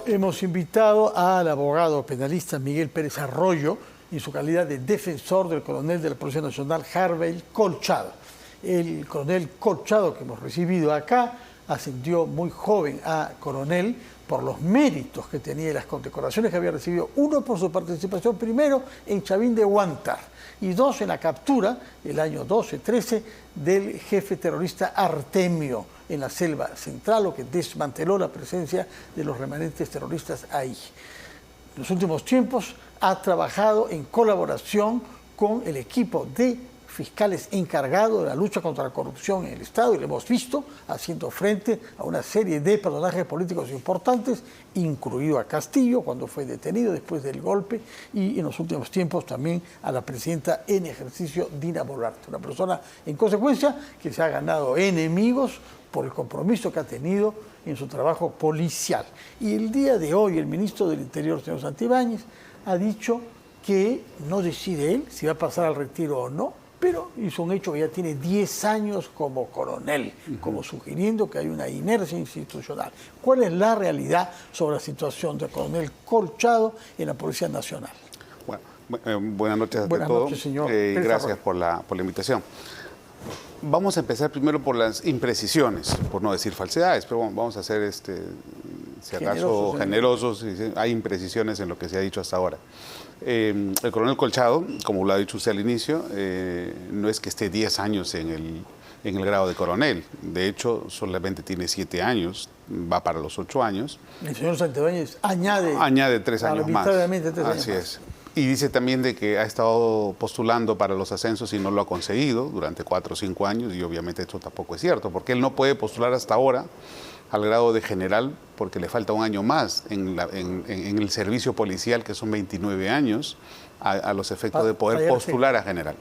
Hemos invitado al abogado penalista Miguel Pérez Arroyo en su calidad de defensor del coronel de la Policía Nacional, Harvey Colchado. El coronel Colchado que hemos recibido acá ascendió muy joven a coronel por los méritos que tenía y las condecoraciones que había recibido. Uno, por su participación primero en Chavín de Huántar y dos, en la captura, el año 12-13, del jefe terrorista Artemio en la selva central, lo que desmanteló la presencia de los remanentes terroristas ahí. En los últimos tiempos ha trabajado en colaboración con el equipo de fiscales encargados de la lucha contra la corrupción en el Estado y lo hemos visto haciendo frente a una serie de personajes políticos importantes, incluido a Castillo cuando fue detenido después del golpe y en los últimos tiempos también a la presidenta en ejercicio Dina Boluarte, una persona en consecuencia que se ha ganado enemigos por el compromiso que ha tenido en su trabajo policial. Y el día de hoy el ministro del Interior, señor Santibáñez, ha dicho que no decide él si va a pasar al retiro o no, pero hizo un hecho que ya tiene 10 años como coronel, como sugiriendo que hay una inercia institucional. ¿Cuál es la realidad sobre la situación del coronel Colchado en la Policía Nacional? Bueno, buenas noches a todos. Buenas noches, señor. Gracias por la invitación. Vamos a empezar primero por las imprecisiones, por no decir falsedades, pero bueno, vamos a ser, si acaso, generosos. Hay imprecisiones en lo que se ha dicho hasta ahora. El coronel Colchado, como lo ha dicho usted al inicio, no es que esté 10 años en el grado de coronel. De hecho, solamente tiene 7 años, va para los 8 años. El señor Santibáñez añade 3 años más. Así es. Y dice también de que ha estado postulando para los ascensos y no lo ha conseguido durante 4 o 5 años, y obviamente esto tampoco es cierto, porque él no puede postular hasta ahora al grado de general porque le falta un año más en el servicio policial, que son 29 años, a los efectos de poder postular a general.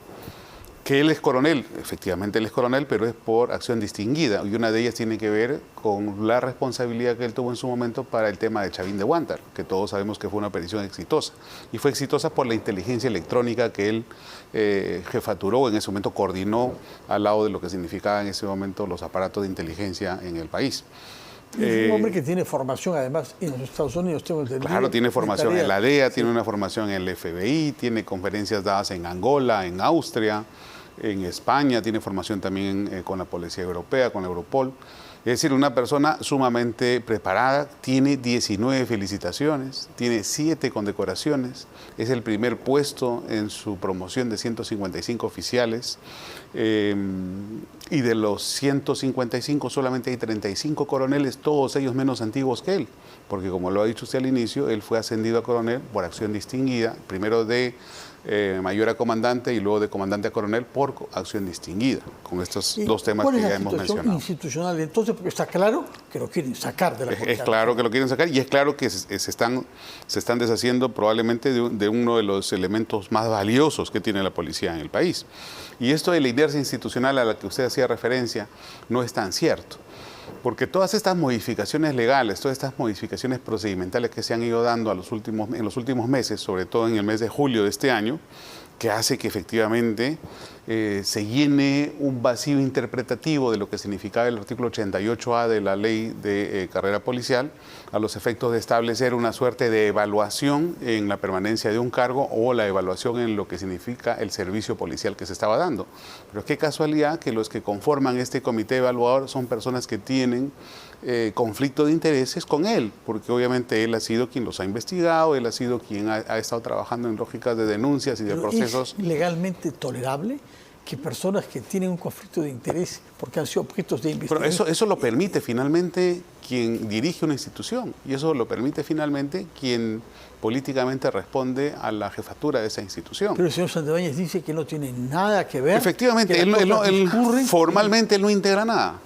Que él es coronel, efectivamente él es coronel, pero es por acción distinguida, y una de ellas tiene que ver con la responsabilidad que él tuvo en su momento para el tema de Chavín de Huántar, que todos sabemos que fue una operación exitosa, y fue exitosa por la inteligencia electrónica que él jefaturó, en ese momento coordinó al lado de lo que significaban en ese momento los aparatos de inteligencia en el país. Es un hombre que tiene formación además en los Estados Unidos, tengo entendido. Claro, tiene formación en la DEA, tiene una formación en el FBI, tiene conferencias dadas en Angola, en Austria, en España, tiene formación también con la Policía Europea, con Europol. Es decir, una persona sumamente preparada, tiene 19 felicitaciones, tiene 7 condecoraciones, es el primer puesto en su promoción de 155 oficiales, y de los 155 solamente hay 35 coroneles, todos ellos menos antiguos que él, porque como lo ha dicho usted al inicio, él fue ascendido a coronel por acción distinguida, primero de mayor a comandante y luego de comandante a coronel por acción distinguián con estos dos temas que ya hemos mencionado. ¿Cuál es la situación institucional entonces? Porque está claro que lo quieren sacar de la Policía. Es claro que lo quieren sacar, y es claro que se están deshaciendo probablemente de uno de los elementos más valiosos que tiene la policía en el país. Y esto de la inercia institucional a la que usted hacía referencia no es tan cierto. Porque todas estas modificaciones legales, todas estas modificaciones procedimentales que se han ido dando en los últimos meses, sobre todo en el mes de julio de este año, que hace que efectivamente se llene un vacío interpretativo de lo que significaba el artículo 88A de la ley de carrera policial, a los efectos de establecer una suerte de evaluación en la permanencia de un cargo o la evaluación en lo que significa el servicio policial que se estaba dando. Pero qué casualidad que los que conforman este comité evaluador son personas que tienen conflicto de intereses con él, porque obviamente él ha sido quien los ha investigado, él ha sido quien ha estado trabajando en lógicas de denuncias y de procesos. ¿Es legalmente tolerable que personas que tienen un conflicto de interés porque han sido objetos de investigación? Pero eso lo permite finalmente quien dirige una institución, y eso lo permite finalmente quien políticamente responde a la jefatura de esa institución. Pero el señor Santibáñez dice que no tiene nada que ver. Efectivamente, formalmente él no integra nada.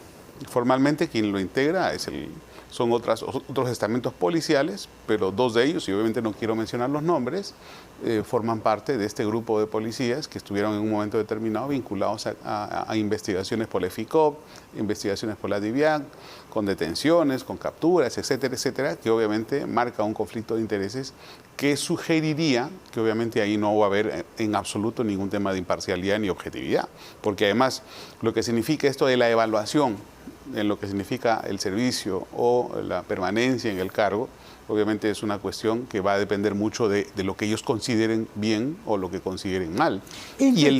Formalmente quien lo integra es son otros estamentos policiales, pero 2 de ellos, y obviamente no quiero mencionar los nombres, forman parte de este grupo de policías que estuvieron en un momento determinado vinculados a investigaciones por la EFICOP, investigaciones por la DIVIAC, con detenciones, con capturas, etcétera, etcétera, que obviamente marca un conflicto de intereses que sugeriría que obviamente ahí no va a haber en absoluto ningún tema de imparcialidad ni objetividad, porque además lo que significa esto de la evaluación en lo que significa el servicio o la permanencia en el cargo, obviamente es una cuestión que va a depender mucho de lo que ellos consideren bien o lo que consideren mal. Y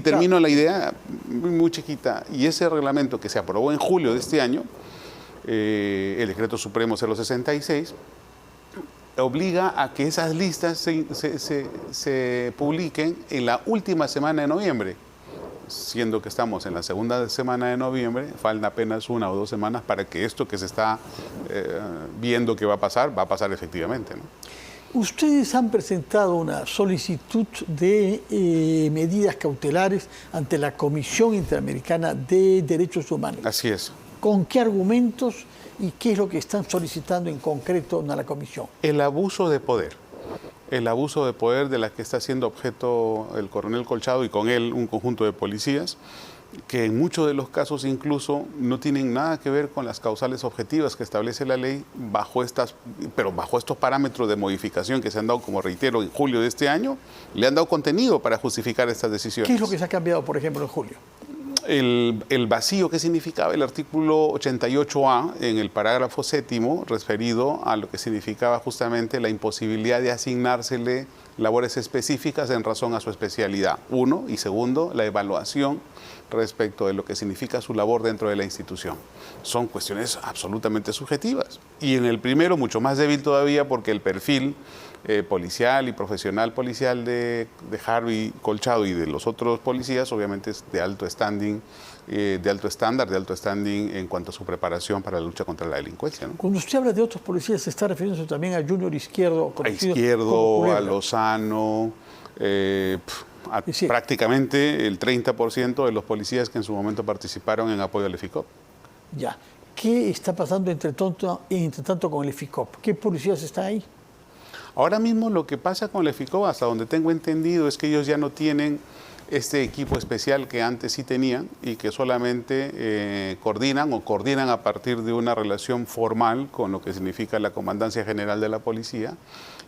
termino la idea muy chiquita, y ese reglamento que se aprobó en julio de este año, el Decreto Supremo 066, obliga a que esas listas se publiquen en la última semana de noviembre, siendo que estamos en la segunda semana de noviembre, faltan apenas 1 o 2 semanas para que esto que se está viendo que va a pasar efectivamente, ¿no? Ustedes han presentado una solicitud de medidas cautelares ante la Comisión Interamericana de Derechos Humanos. Así es. ¿Con qué argumentos y qué es lo que están solicitando en concreto a la Comisión? El abuso de poder. El abuso de poder de la que está siendo objeto el coronel Colchado y con él un conjunto de policías, que en muchos de los casos incluso no tienen nada que ver con las causales objetivas que establece la ley bajo estos parámetros de modificación que se han dado, como reitero, en julio de este año, le han dado contenido para justificar estas decisiones. ¿Qué es lo que se ha cambiado, por ejemplo, en julio? El vacío que significaba el artículo 88A en el parágrafo 7º, referido a lo que significaba justamente la imposibilidad de asignársele labores específicas en razón a su especialidad. 1, y 2, la evaluación respecto de lo que significa su labor dentro de la institución. Son cuestiones absolutamente subjetivas. Y en el primero, mucho más débil todavía, porque el perfil policial y profesional policial de Harvey Colchado y de los otros policías, obviamente es de alto standing, de alto estándar, de alto standing en cuanto a su preparación para la lucha contra la delincuencia, ¿no? Cuando usted habla de otros policías, ¿se está refiriéndose también a Junior Izquierdo? A Izquierdo, a Lozano, prácticamente el 30% de los policías que en su momento participaron en apoyo al EFICOP. Ya. ¿Qué está pasando entre tanto con el EFICOP? ¿Qué policías están ahí? Ahora mismo lo que pasa con el EFICOP, hasta donde tengo entendido, es que ellos ya no tienen este equipo especial que antes sí tenían y que solamente coordinan a partir de una relación formal con lo que significa la Comandancia General de la Policía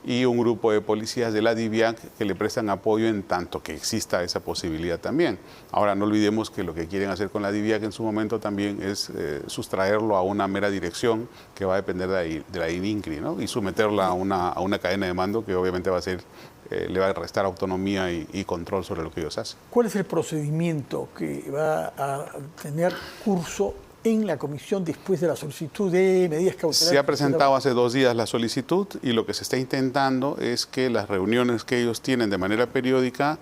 y un grupo de policías de la DIVIAC que le prestan apoyo en tanto que exista esa posibilidad también. Ahora no olvidemos que lo que quieren hacer con la DIVIAC en su momento también es sustraerlo a una mera dirección que va a depender de la ININCRI, ¿no? Y someterla a una cadena de mando que obviamente va a ser le va a restar autonomía y control sobre lo que ellos hacen. ¿Cuál es el procedimiento que va a tener curso en la comisión después de la solicitud de medidas cautelares? Se ha presentado hace 2 días la solicitud y lo que se está intentando es que las reuniones que ellos tienen de manera periódica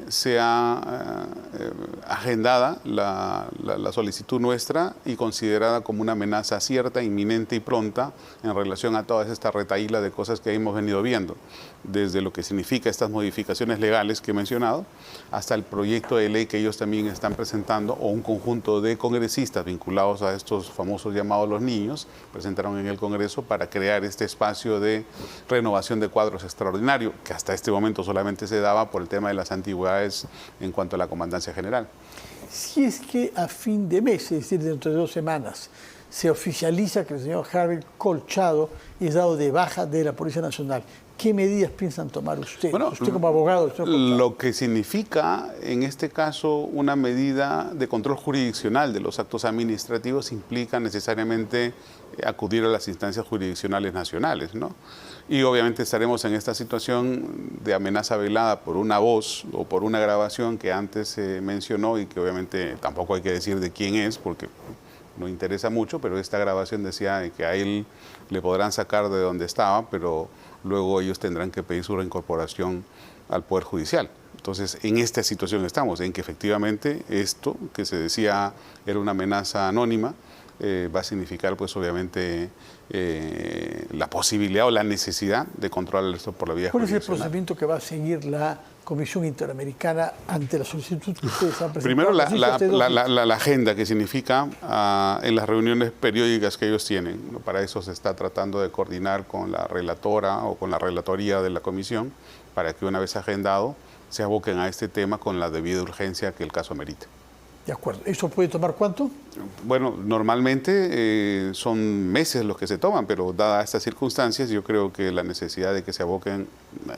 sea agendada la solicitud nuestra y considerada como una amenaza cierta, inminente y pronta en relación a todas estas retahílas de cosas que hemos venido viendo, desde lo que significa estas modificaciones legales que he mencionado, hasta el proyecto de ley que ellos también están presentando, o un conjunto de congresistas vinculados a estos famosos llamados los niños, presentaron en el Congreso para crear este espacio de renovación de cuadros extraordinario, que hasta este momento solamente se daba por el tema de las antigüedades en cuanto a la Comandancia General. Si es que a fin de mes, es decir, dentro de 2 semanas, se oficializa que el señor Harvey Colchado es dado de baja de la Policía Nacional, ¿qué medidas piensan tomar ustedes? Bueno, usted como abogado. Lo que significa, en este caso, una medida de control jurisdiccional de los actos administrativos implica necesariamente acudir a las instancias jurisdiccionales nacionales, ¿no? Y obviamente estaremos en esta situación de amenaza velada por una voz o por una grabación que antes se mencionó y que obviamente tampoco hay que decir de quién es porque no interesa mucho, pero esta grabación decía que a él le podrán sacar de donde estaba, pero luego ellos tendrán que pedir su reincorporación al Poder Judicial. Entonces, en esta situación estamos, en que efectivamente esto que se decía era una amenaza anónima, va a significar, pues obviamente, la posibilidad o la necesidad de controlar esto por la vía ¿Cuál es el jurisdiccional. procedimiento que va a seguir la Comisión Interamericana ante la solicitud que ustedes han presentado? Primero, la agenda, que significa en las reuniones periódicas que ellos tienen. Para eso se está tratando de coordinar con la relatora o con la relatoría de la comisión, para que una vez agendado se aboquen a este tema con la debida urgencia que el caso amerite. De acuerdo. ¿Eso puede tomar cuánto? Bueno, normalmente son meses los que se toman, pero dadas estas circunstancias, yo creo que la necesidad de que se aboquen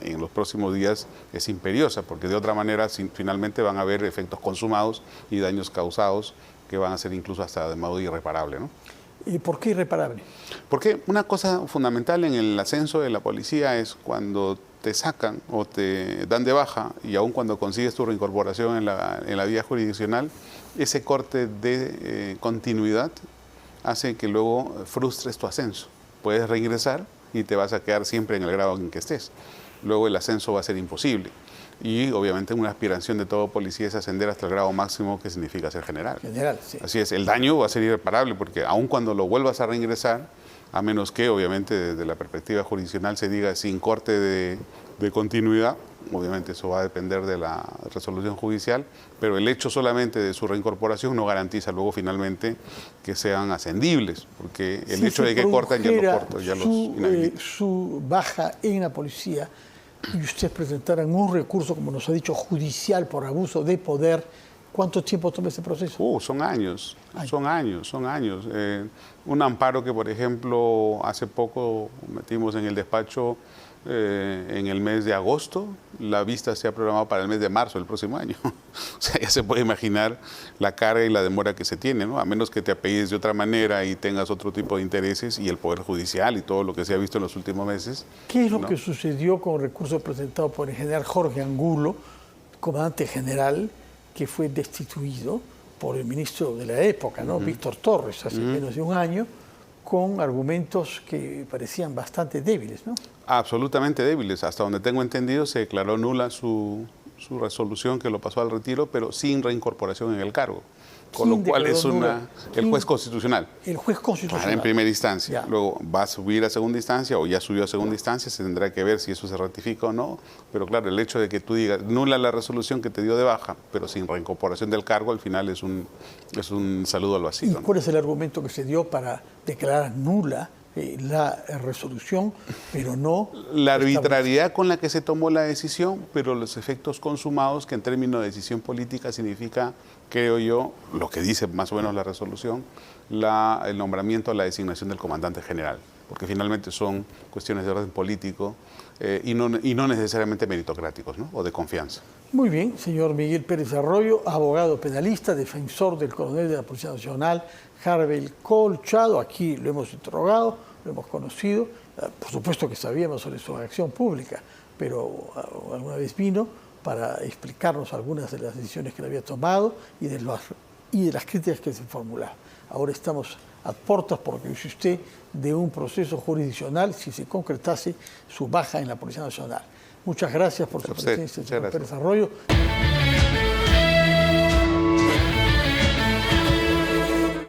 en los próximos días es imperiosa, porque de otra manera finalmente van a haber efectos consumados y daños causados que van a ser incluso hasta de modo irreparable, ¿no? ¿Y por qué irreparable? Porque una cosa fundamental en el ascenso de la policía es cuando te sacan o te dan de baja, y aun cuando consigues tu reincorporación en la vía jurisdiccional, ese corte de continuidad hace que luego frustres tu ascenso. Puedes reingresar y te vas a quedar siempre en el grado en que estés. Luego el ascenso va a ser imposible. Y obviamente una aspiración de todo policía es ascender hasta el grado máximo, que significa ser general. General, sí. Así es, el daño va a ser irreparable, porque aun cuando lo vuelvas a reingresar, a menos que obviamente desde la perspectiva jurisdiccional se diga sin corte de continuidad, obviamente eso va a depender de la resolución judicial, pero el hecho solamente de su reincorporación no garantiza luego finalmente que sean ascendibles, porque el Si hecho de que cortan ya los inhabilita. Su baja en la policía y ustedes presentaran un recurso, como nos ha dicho, judicial por abuso de poder, ¿cuánto tiempo toma ese proceso? Son años. Un amparo que, por ejemplo, hace poco metimos en el despacho en el mes de agosto, la vista se ha programado para el mes de marzo del próximo año. O sea, ya se puede imaginar la carga y la demora que se tiene, ¿no? A menos que te apellides de otra manera y tengas otro tipo de intereses, y el Poder Judicial y todo lo que se ha visto en los últimos meses. ¿Qué es lo que sucedió con el recurso presentado por el general Jorge Angulo, comandante general, que fue destituido por el ministro de la época, ¿no? Víctor Torres, hace menos de un año, con argumentos que parecían bastante débiles, ¿no? Absolutamente débiles. Hasta donde tengo entendido, se declaró nula su resolución, que lo pasó al retiro, pero sin reincorporación en el cargo. Con lo cual es el juez constitucional. El juez constitucional. En primera instancia. Ya. Luego va a subir a segunda instancia, o ya subió a segunda instancia, se tendrá que ver si eso se ratifica o no. Pero claro, el hecho de que tú digas nula la resolución que te dio de baja, pero sin reincorporación del cargo, al final es un saludo al vacío, ¿Y ¿no? cuál es el argumento que se dio para declarar nula la resolución, pero no la arbitrariedad con la que se tomó la decisión, pero los efectos consumados, que en términos de decisión política significa, creo yo, lo que dice más o menos la resolución, el nombramiento, la designación del comandante general, porque finalmente son cuestiones de orden político y no necesariamente meritocráticos, ¿no? O de confianza. Muy bien, señor Miguel Pérez Arroyo, abogado penalista, defensor del coronel de la Policía Nacional, Harvey Colchado. Aquí lo hemos interrogado, lo hemos conocido. Por supuesto que sabíamos sobre su acción pública, pero alguna vez vino para explicarnos algunas de las decisiones que él había tomado y de las críticas que se formulaban. Ahora estamos a puertas, por lo que dice usted, de un proceso jurisdiccional si se concretase su baja en la Policía Nacional. Muchas gracias por su presencia, señor Pérez Arroyo.